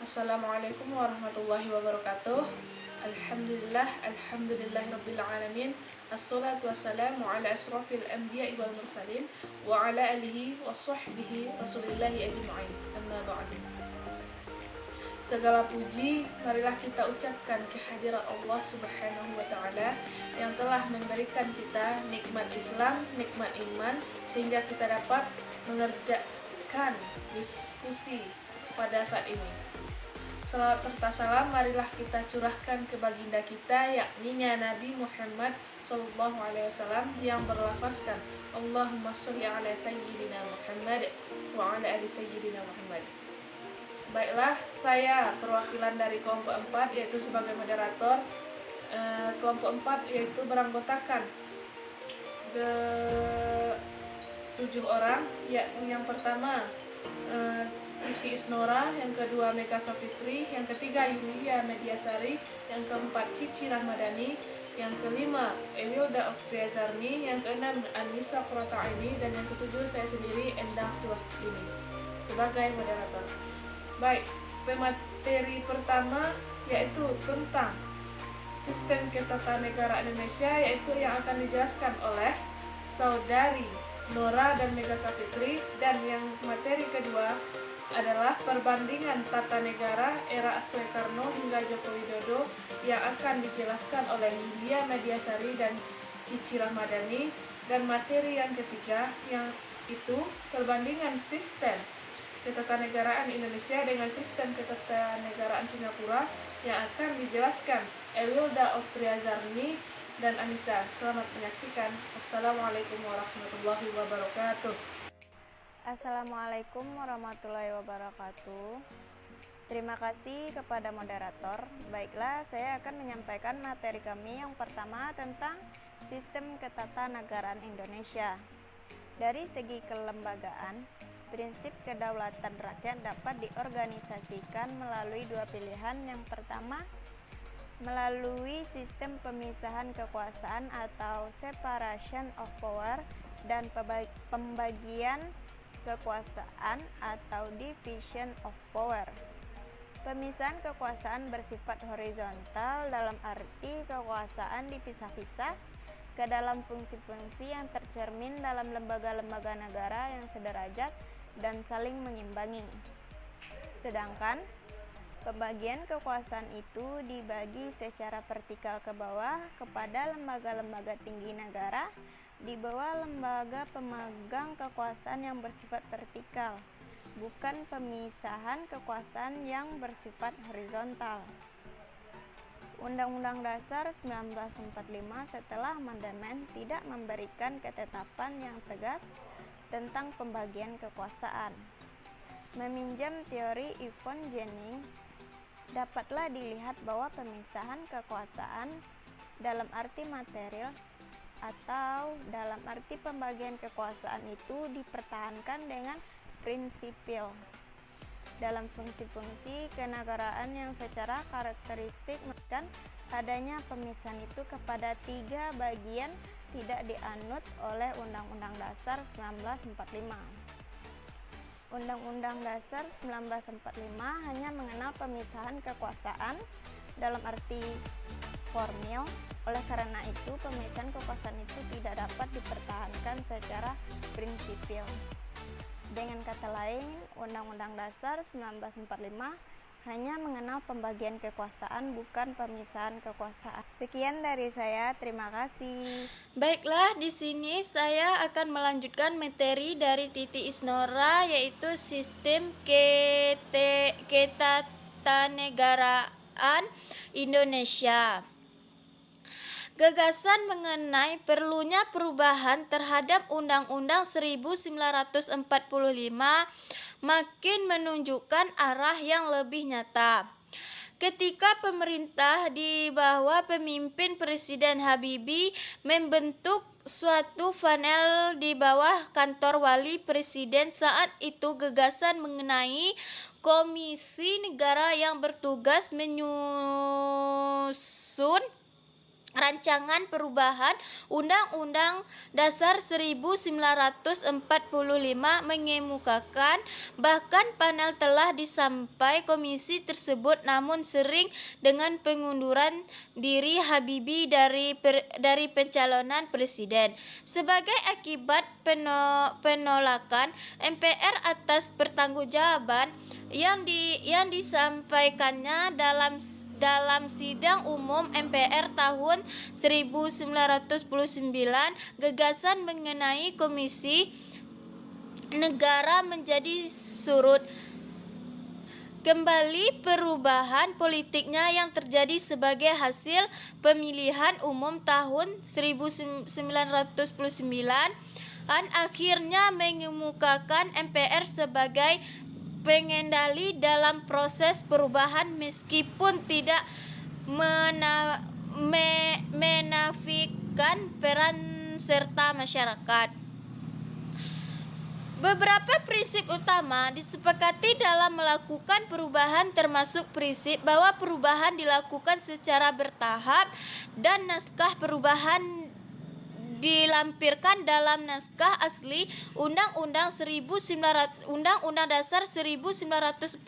Assalamualaikum warahmatullahi wabarakatuh. Alhamdulillahirabbil alamin. Assalatu wassalamu ala asrofil anbiya'i wal mursalin wa ala alihi wa sahbihi rasulillahi ajma'in. Amma ba'du. Segala puji marilah kita ucapkan kehadirat Allah Subhanahu wa taala yang telah memberikan kita nikmat Islam, nikmat iman sehingga kita dapat mengerjakan diskusi pada saat ini. Salawat serta salam marilah kita curahkan ke baginda kita, yakni Nabi Muhammad sallallahu alaihi wasallam yang berlafazkan Allahumma sholli ala sayyidina Muhammad wa ala ali sayyidina Muhammad. Baiklah, saya perwakilan dari kelompok 4 yaitu sebagai moderator. Kelompok 4 yaitu beranggotakan 7 orang, yakni yang pertama Titi Isnora, yang kedua Mega Safitri, yang ketiga Yulia Mediasari, yang keempat Cici Rahmadani, yang kelima Ewilda Oktriazarni, yang keenam Anissa Prataini, dan yang ketujuh saya sendiri Endang Stuwakini sebagai moderator. Baik, pemateri pertama yaitu tentang sistem ketatanegaraan Indonesia, yaitu yang akan dijelaskan oleh Saudari Nora dan Mega Safitri, dan yang materi kedua adalah perbandingan tata negara era Soekarno hingga Joko Widodo yang akan dijelaskan oleh Yulia Mediasari dan Cici Rahmadani, dan materi yang ketiga yang itu perbandingan sistem ketatanegaraan Indonesia dengan sistem ketatanegaraan Singapura yang akan dijelaskan Ewilda Oktriazarni dan Anissa. Selamat menyaksikan. Assalamualaikum warahmatullahi wabarakatuh. Assalamualaikum warahmatullahi wabarakatuh. Terima kasih kepada moderator. Baiklah, saya akan menyampaikan materi kami yang pertama tentang sistem ketatanegaraan Indonesia. Dari segi kelembagaan, prinsip kedaulatan rakyat dapat diorganisasikan melalui dua pilihan. Yang pertama, melalui sistem pemisahan kekuasaan atau separation of power dan pembagian kekuasaan atau division of power. Pemisahan kekuasaan bersifat horizontal dalam arti kekuasaan dipisah-pisah ke dalam fungsi-fungsi yang tercermin dalam lembaga-lembaga negara yang sederajat dan saling mengimbangi. Sedangkan pembagian kekuasaan itu dibagi secara vertikal ke bawah kepada lembaga-lembaga tinggi negara di bawah lembaga pemegang kekuasaan yang bersifat vertikal, bukan pemisahan kekuasaan yang bersifat horizontal. Undang-Undang Dasar 1945 setelah amandemen tidak memberikan ketetapan yang tegas tentang pembagian kekuasaan. Meminjam teori Yvonne Jennings, dapatlah dilihat bahwa pemisahan kekuasaan dalam arti material atau dalam arti pembagian kekuasaan itu dipertahankan dengan prinsipil dalam fungsi-fungsi kenegaraan yang secara karakteristik menekan adanya pemisahan itu kepada tiga bagian tidak dianut oleh Undang-Undang Dasar 1945. Undang-Undang Dasar 1945 hanya mengenal pemisahan kekuasaan dalam arti formil. Oleh karena itu, pemisahan kekuasaan itu tidak dapat dipertahankan secara prinsipil. Dengan kata lain, Undang-Undang Dasar 1945 hanya mengenal pembagian kekuasaan, bukan pemisahan kekuasaan. Sekian dari saya, terima kasih. Baiklah, di sini saya akan melanjutkan materi dari Titi Isnora, yaitu sistem ketatanegaraan Indonesia. Gagasan mengenai perlunya perubahan terhadap Undang-Undang 1945 makin menunjukkan arah yang lebih nyata. Ketika pemerintah di bawah pemimpin Presiden Habibie membentuk suatu panel di bawah kantor wali presiden, saat itu gagasan mengenai komisi negara yang bertugas menyusun Rancangan Perubahan Undang-Undang Dasar 1945 mengemukakan bahkan panel telah disampai komisi tersebut namun sering dengan pengunduran diri Habibie dari pencalonan presiden. Sebagai akibat penolakan MPR atas pertanggungjawaban yang disampaikannya dalam sidang umum MPR tahun 1999, gagasan mengenai Komisi Negara menjadi surut. Kembali perubahan politiknya yang terjadi sebagai hasil pemilihan umum tahun 1999 akhirnya mengemukakan MPR sebagai pengendali dalam proses perubahan meskipun tidak menafikan peran serta masyarakat. Beberapa prinsip utama disepakati dalam melakukan perubahan termasuk prinsip bahwa perubahan dilakukan secara bertahap dan naskah perubahan dilampirkan dalam naskah asli Undang-Undang Dasar 1945.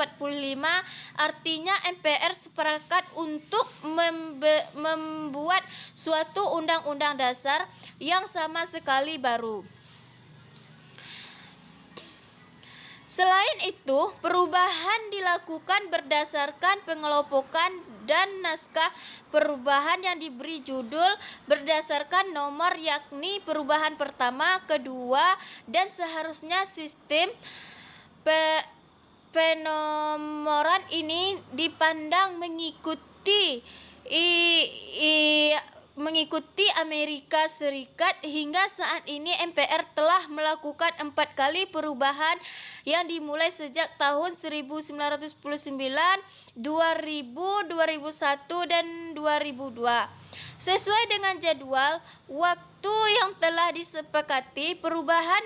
Artinya MPR sepakat untuk membuat suatu undang-undang dasar yang sama sekali baru. Selain itu, perubahan dilakukan berdasarkan pengelompokan dan naskah perubahan yang diberi judul berdasarkan nomor, yakni perubahan pertama, kedua, dan seharusnya sistem penomoran ini dipandang mengikuti Amerika Serikat. Hingga saat ini MPR telah melakukan 4 kali perubahan yang dimulai sejak tahun 1999, 2000, 2001, dan 2002. Sesuai dengan jadwal waktu yang telah disepakati, perubahan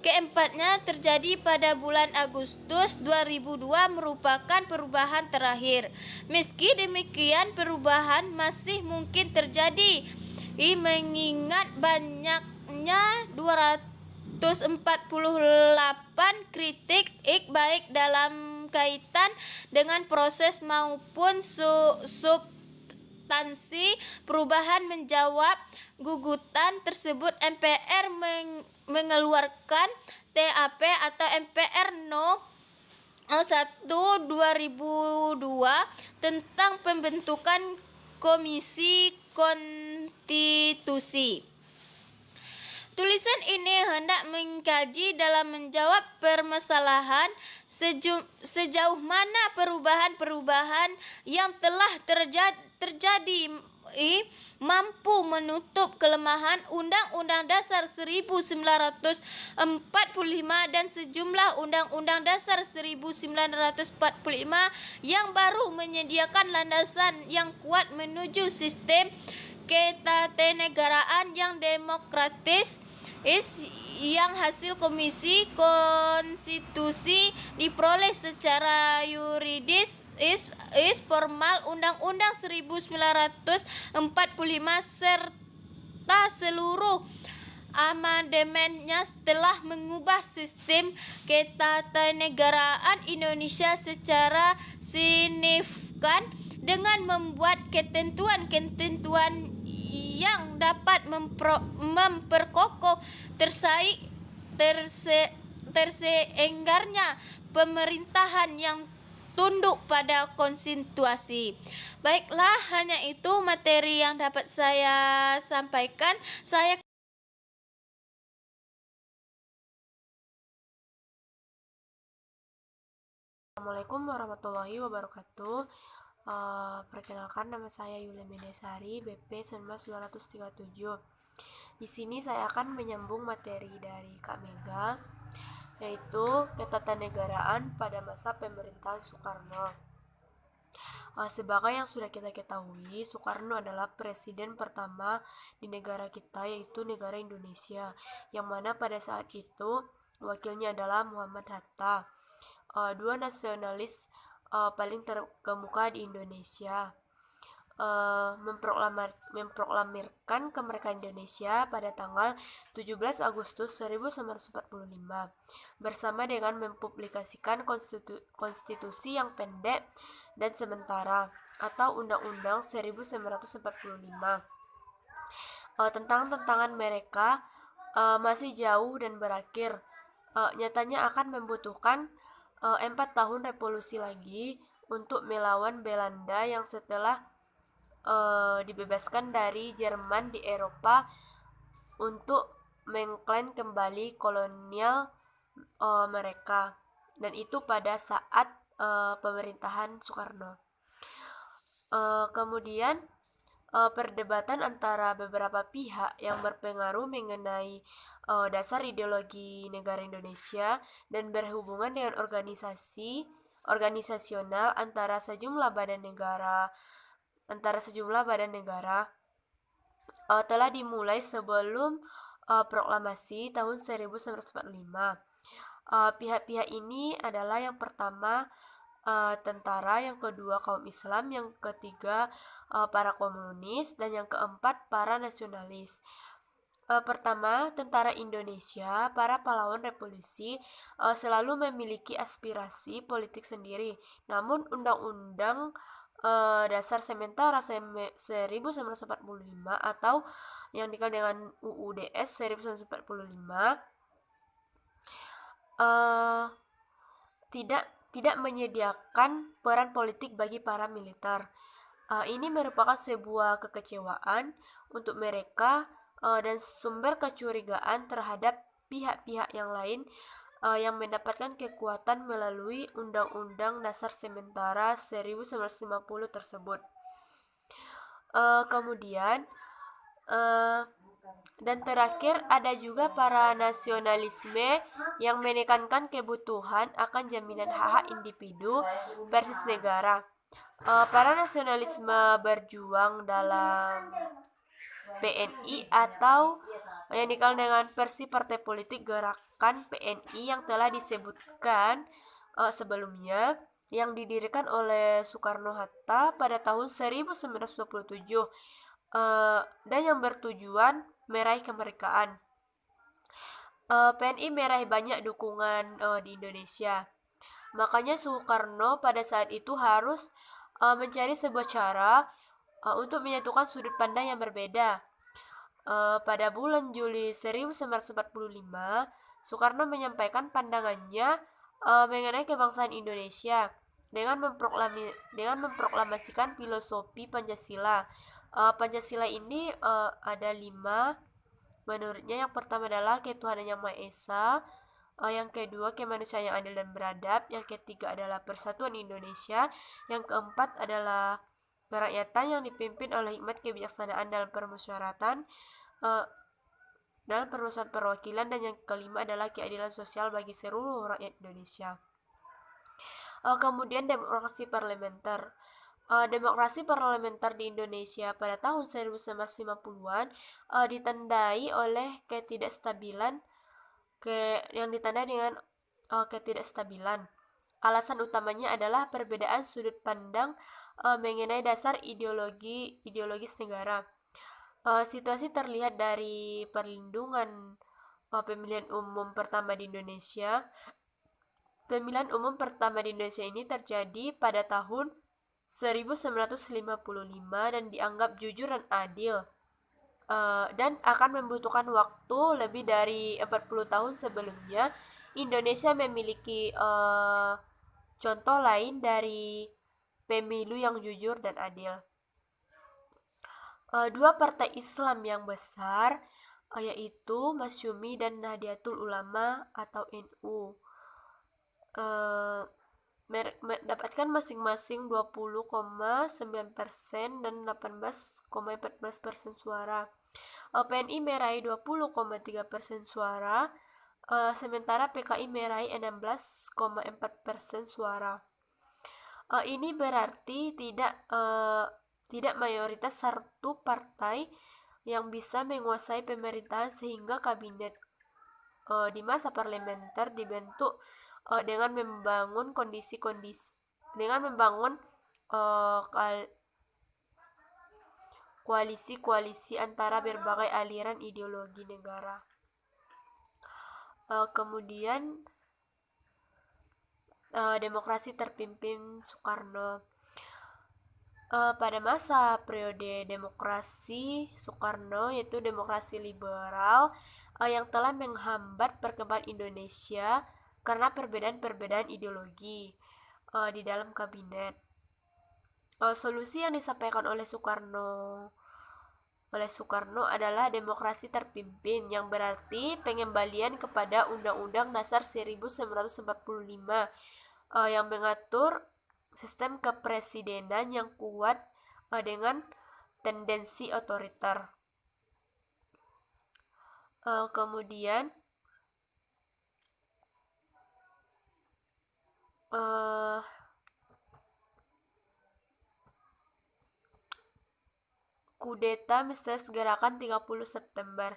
keempatnya terjadi pada bulan Agustus 2002 merupakan perubahan terakhir. Meski demikian, perubahan masih mungkin terjadi mengingat banyaknya 248 kritik baik dalam kaitan dengan proses maupun substansi perubahan. Menjawab gugatan tersebut, MPR mengeluarkan TAP atau MPR No. 1 2002 tentang pembentukan Komisi Konstitusi. Tulisan ini hendak mengkaji dalam menjawab permasalahan sejauh mana perubahan-perubahan yang telah terjadi mampu menutup kelemahan Undang-Undang Dasar 1945 dan sejumlah Undang-Undang Dasar 1945 yang baru menyediakan landasan yang kuat menuju sistem ketatanegaraan yang demokratis yang hasil Komisi Konstitusi diperoleh secara yuridis formal. Undang-Undang 1945 serta seluruh amandemennya telah mengubah sistem ketatanegaraan Indonesia secara signifikan dengan membuat ketentuan-ketentuan yang dapat memperkokoh tersenggarnya pemerintahan yang tunduk pada konstitusi. Baiklah, hanya itu materi yang dapat saya sampaikan. Assalamualaikum warahmatullahi wabarakatuh. Perkenalkan, nama saya Yule Medesari, BP 19237. Di sini saya akan menyambung materi dari Kak Mega, yaitu ketatanegaraan pada masa pemerintahan Soekarno. Sebagai yang sudah kita ketahui, Soekarno adalah presiden pertama di negara kita, yaitu negara Indonesia, yang mana pada saat itu wakilnya adalah Muhammad Hatta, dua nasionalis paling terkemuka di Indonesia. memproklamirkan kemerdekaan Indonesia pada tanggal 17 Agustus 1945 bersama dengan mempublikasikan konstitusi yang pendek dan sementara atau Undang-Undang 1945. Tentang mereka masih jauh dan berakhir. Nyatanya akan membutuhkan 4 tahun revolusi lagi untuk melawan Belanda yang setelah dibebaskan dari Jerman di Eropa untuk mengklaim kembali kolonial mereka, dan itu pada saat pemerintahan Soekarno. Kemudian perdebatan antara beberapa pihak yang berpengaruh mengenai dasar ideologi negara Indonesia dan berhubungan dengan organisasional antara sejumlah badan negara telah dimulai sebelum proklamasi tahun 1945. Pihak-pihak ini adalah yang pertama tentara, yang kedua kaum Islam, yang ketiga para komunis, dan yang keempat para nasionalis. Pertama, tentara Indonesia, para pahlawan revolusi selalu memiliki aspirasi politik sendiri. Namun Undang-Undang Dasar Sementara 1945 atau yang dikenal dengan UUDS 1945 tidak menyediakan peran politik bagi para militer. Ini merupakan sebuah kekecewaan untuk mereka dan sumber kecurigaan terhadap pihak-pihak yang lain yang mendapatkan kekuatan melalui Undang-Undang Dasar Sementara 1950 tersebut. Kemudian dan terakhir ada juga para nasionalisme yang menekankan kebutuhan akan jaminan hak-hak individu versus negara. Para nasionalisme berjuang dalam PNI atau yang dikenal dengan versi partai politik Gerakan PNI yang telah disebutkan sebelumnya, yang didirikan oleh Soekarno-Hatta pada tahun 1927 dan yang bertujuan meraih kemerdekaan. PNI meraih banyak dukungan di Indonesia. Makanya Soekarno pada saat itu harus mencari sebuah cara untuk menyatukan sudut pandang yang berbeda. Pada bulan Juli 1945, Soekarno menyampaikan pandangannya mengenai kebangsaan Indonesia dengan memproklamasikan filosofi Pancasila. Pancasila ini ada 5 menurutnya. Yang pertama adalah ketuhanan yang Maha Esa, yang kedua kemanusiaan yang adil dan beradab, yang ketiga adalah persatuan Indonesia, yang keempat adalah kerakyatan yang dipimpin oleh hikmat kebijaksanaan dalam permusyawaratan perwakilan, dan yang kelima adalah keadilan sosial bagi seluruh rakyat Indonesia. Kemudian demokrasi parlementer. Demokrasi parlementer di Indonesia pada tahun 1950-an ditandai oleh ketidakstabilan yang ditandai dengan ketidakstabilan. Alasan utamanya adalah perbedaan sudut pandang mengenai dasar ideologis negara. Situasi terlihat dari perlindungan pemilihan umum pertama di Indonesia. Pemilihan umum pertama di Indonesia ini terjadi pada tahun 1955 dan dianggap jujur dan adil, dan akan membutuhkan waktu lebih dari 40 tahun sebelumnya. Indonesia memiliki contoh lain dari pemilu yang jujur dan adil. Dua partai Islam yang besar yaitu Masyumi dan Nahdlatul Ulama atau NU mendapatkan masing-masing 20,9% dan 18,14% suara. PNI meraih 20,3% suara, sementara PKI meraih 16,4% suara. Ini berarti tidak mayoritas satu partai yang bisa menguasai pemerintahan, sehingga kabinet di masa parlementer dibentuk dengan membangun koalisi-koalisi antara berbagai aliran ideologi negara. Kemudian demokrasi terpimpin Soekarno. Pada masa periode demokrasi Soekarno, yaitu demokrasi liberal, yang telah menghambat perkembangan Indonesia karena perbedaan-perbedaan ideologi di dalam kabinet. Solusi yang disampaikan oleh Soekarno adalah demokrasi terpimpin, yang berarti pengembalian kepada Undang-Undang Dasar 1945 yang mengatur sistem kepresidenan yang kuat dengan tendensi otoriter. Kemudian kudeta misterius gerakan 30 September.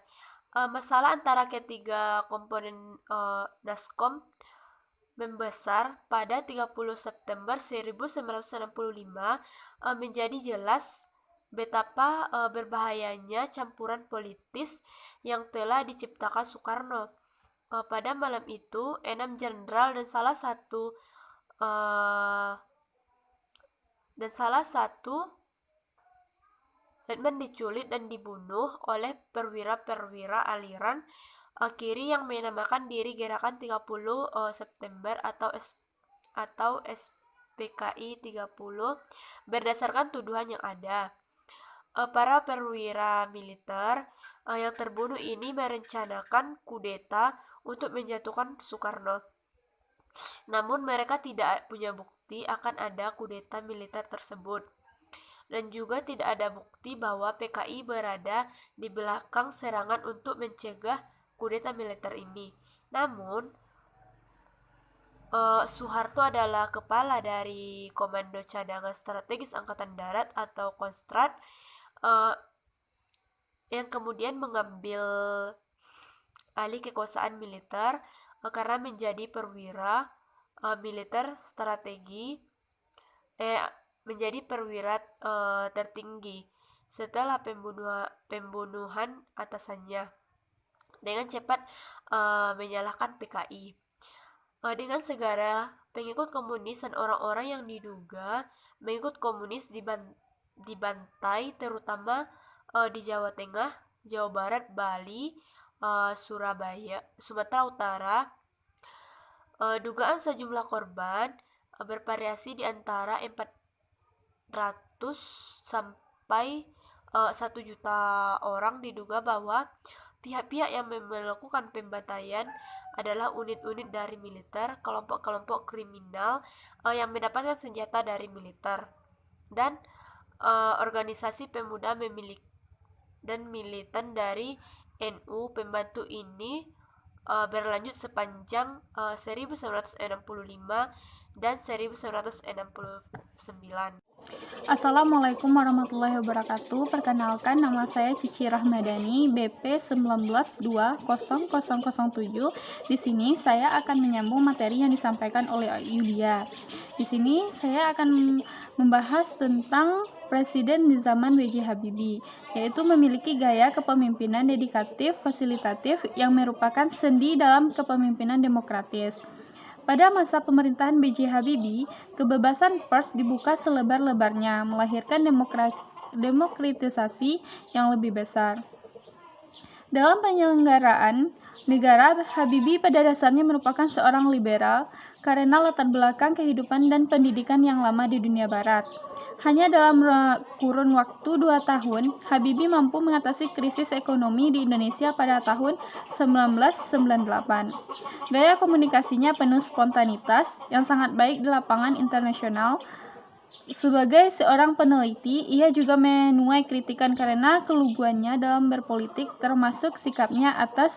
Masalah antara ketiga komponen Naskom membesar pada 30 September 1965 menjadi jelas betapa berbahayanya campuran politis yang telah diciptakan Soekarno. Pada malam itu, 6 jenderal dan salah satu Letnan diculik dan dibunuh oleh perwira-perwira aliran kiri yang menamakan diri Gerakan 30 September atau SPKI 30 berdasarkan tuduhan yang ada. Para perwira militer yang terbunuh ini merencanakan kudeta untuk menjatuhkan Soekarno. Namun mereka tidak punya bukti akan ada kudeta militer tersebut. Dan juga tidak ada bukti bahwa PKI berada di belakang serangan untuk mencegah kudeta militer ini. Namun, Soeharto adalah kepala dari Komando Cadangan Strategis Angkatan Darat atau Kostrad yang kemudian mengambil alih kekuasaan militer karena menjadi perwira militer strategi menjadi perwira tertinggi setelah pembunuhan atasannya dengan cepat menyalahkan PKI. Dengan segala pengikut komunis dan orang-orang yang diduga mengikut komunis dibantai terutama di Jawa Tengah, Jawa Barat, Bali, Surabaya, Sumatera Utara. Dugaan sejumlah korban bervariasi di antara 400 sampai 1 juta orang. Diduga bahwa pihak-pihak yang melakukan pembantaian adalah unit-unit dari militer, kelompok-kelompok kriminal yang mendapatkan senjata dari militer, dan organisasi pemuda dan militan dari NU. Pembantu ini berlanjut sepanjang 1965 dan 1969. Assalamualaikum warahmatullahi wabarakatuh. Perkenalkan, nama saya Cici Rahmadani, BP 19200007. Di sini saya akan menyambung materi yang disampaikan oleh Yulia. Di sini saya akan membahas tentang presiden di zaman B.J. Habibie, yaitu memiliki gaya kepemimpinan dedikatif, fasilitatif yang merupakan sendi dalam kepemimpinan demokratis. Pada masa pemerintahan B.J. Habibie, kebebasan pers dibuka selebar-lebarnya, melahirkan demokratisasi yang lebih besar. Dalam penyelenggaraan negara, Habibie pada dasarnya merupakan seorang liberal karena latar belakang kehidupan dan pendidikan yang lama di dunia barat. Hanya dalam kurun waktu 2 tahun, Habibie mampu mengatasi krisis ekonomi di Indonesia pada tahun 1998. Gaya komunikasinya penuh spontanitas yang sangat baik di lapangan internasional. Sebagai seorang peneliti, ia juga menuai kritikan karena keluguannya dalam berpolitik, termasuk sikapnya atas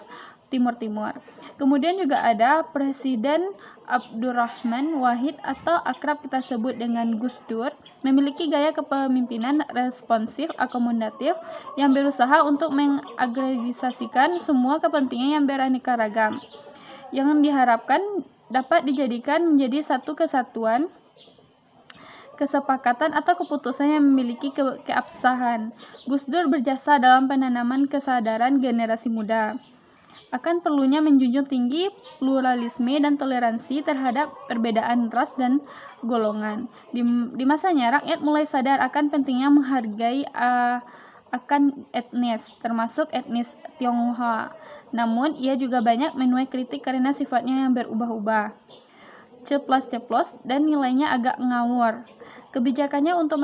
Timur-Timur. Kemudian juga ada Presiden Abdurrahman Wahid atau akrab kita sebut dengan Gus Dur, memiliki gaya kepemimpinan responsif, akomodatif yang berusaha untuk mengagregisasikan semua kepentingan yang beraneka ragam, yang diharapkan dapat dijadikan menjadi satu kesatuan. kesepakatan atau keputusan yang memiliki keabsahan. Gus Dur berjasa dalam penanaman kesadaran generasi muda akan perlunya menjunjung tinggi pluralisme dan toleransi terhadap perbedaan ras dan golongan. Di masanya, rakyat mulai sadar akan pentingnya menghargai akan etnis, termasuk etnis Tionghoa. Namun, ia juga banyak menuai kritik karena sifatnya yang berubah-ubah, ceplas-ceplos, dan nilainya agak ngawur. Kebijakannya untuk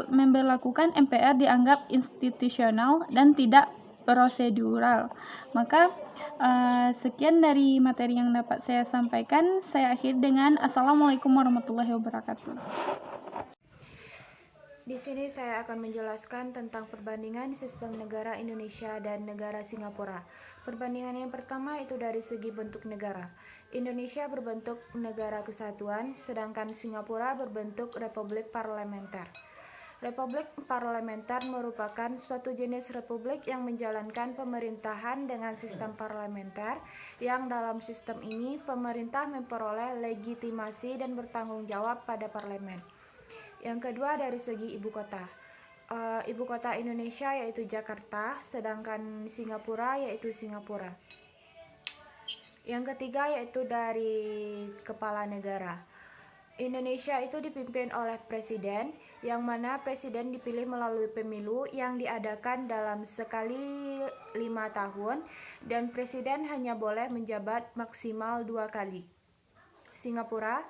memberlakukan MPR dianggap institusional dan tidak prosedural. Maka sekian dari materi yang dapat saya sampaikan. Saya akhiri dengan Assalamualaikum warahmatullahi wabarakatuh. Di sini saya akan menjelaskan tentang perbandingan sistem negara Indonesia dan negara Singapura. Perbandingan yang pertama itu dari segi bentuk negara. Indonesia berbentuk negara kesatuan, sedangkan Singapura berbentuk republik parlementer. Republik parlementer merupakan suatu jenis republik yang menjalankan pemerintahan dengan sistem parlementer, yang dalam sistem ini pemerintah memperoleh legitimasi dan bertanggung jawab pada parlemen. Yang kedua dari segi ibu kota. Ibu kota Indonesia yaitu Jakarta, sedangkan Singapura yaitu Singapura. Yang ketiga yaitu dari kepala negara. Indonesia itu dipimpin oleh presiden, yang mana presiden dipilih melalui pemilu yang diadakan dalam sekali 5 tahun, dan presiden hanya boleh menjabat maksimal 2 kali. Singapura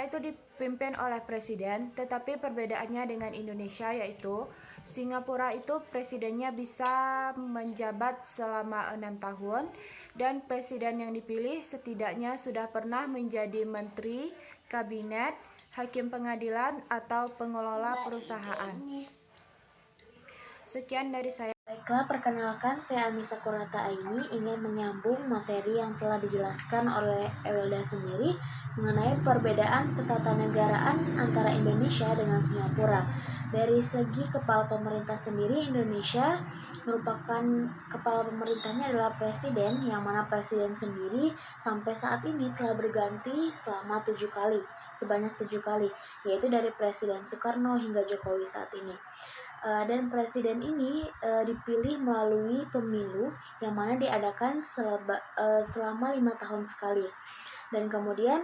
itu dipimpin oleh presiden, tetapi perbedaannya dengan Indonesia yaitu Singapura itu presidennya bisa menjabat selama 6 tahun, dan presiden yang dipilih setidaknya sudah pernah menjadi menteri, kabinet, hakim pengadilan, atau pengelola perusahaan. Sekian dari saya. Baiklah, perkenalkan saya Anissa Kurata Aini ingin menyambung materi yang telah dijelaskan oleh Ewelda sendiri mengenai perbedaan ketatanegaraan antara Indonesia dengan Singapura. Dari segi kepala pemerintah sendiri, Indonesia merupakan kepala pemerintahnya adalah presiden, yang mana presiden sendiri sampai saat ini telah berganti selama 7 kali, sebanyak 7 kali, yaitu dari Presiden Soekarno hingga Jokowi saat ini. Dan presiden ini dipilih melalui pemilu yang mana diadakan selama 5 tahun sekali. Dan kemudian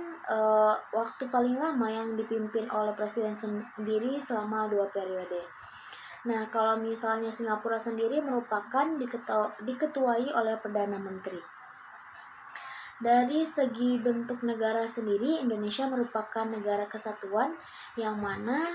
waktu paling lama yang dipimpin oleh presiden sendiri selama 2 periode. Nah, kalau misalnya Singapura sendiri merupakan diketuai oleh Perdana Menteri. Dari segi bentuk negara sendiri, Indonesia merupakan negara kesatuan yang mana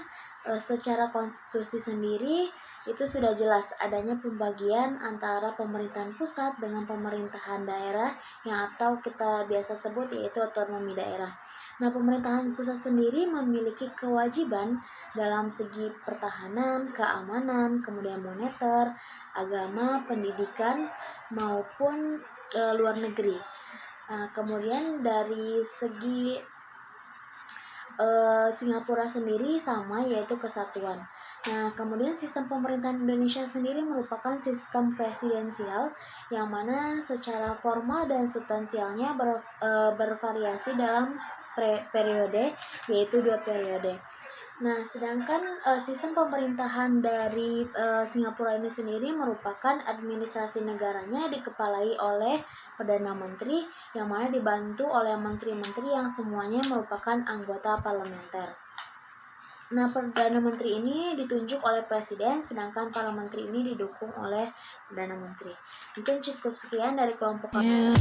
secara konstitusi sendiri itu sudah jelas adanya pembagian antara pemerintahan pusat dengan pemerintahan daerah yang atau kita biasa sebut yaitu otonomi daerah. Nah, pemerintahan pusat sendiri memiliki kewajiban dalam segi pertahanan, keamanan, kemudian moneter, agama, pendidikan, maupun luar negeri. Kemudian dari segi Singapura sendiri sama, yaitu kesatuan. Nah, kemudian sistem pemerintahan Indonesia sendiri merupakan sistem presidensial yang mana secara formal dan substansialnya bervariasi dalam periode, yaitu 2 periode. Nah, sedangkan sistem pemerintahan dari Singapura ini sendiri merupakan administrasi negaranya dikepalai oleh Perdana Menteri yang mana dibantu oleh menteri-menteri yang semuanya merupakan anggota parlementer. Nah, Perdana Menteri ini ditunjuk oleh Presiden, sedangkan para menteri ini didukung oleh Perdana Menteri. Mungkin cukup sekian dari kelompok kami.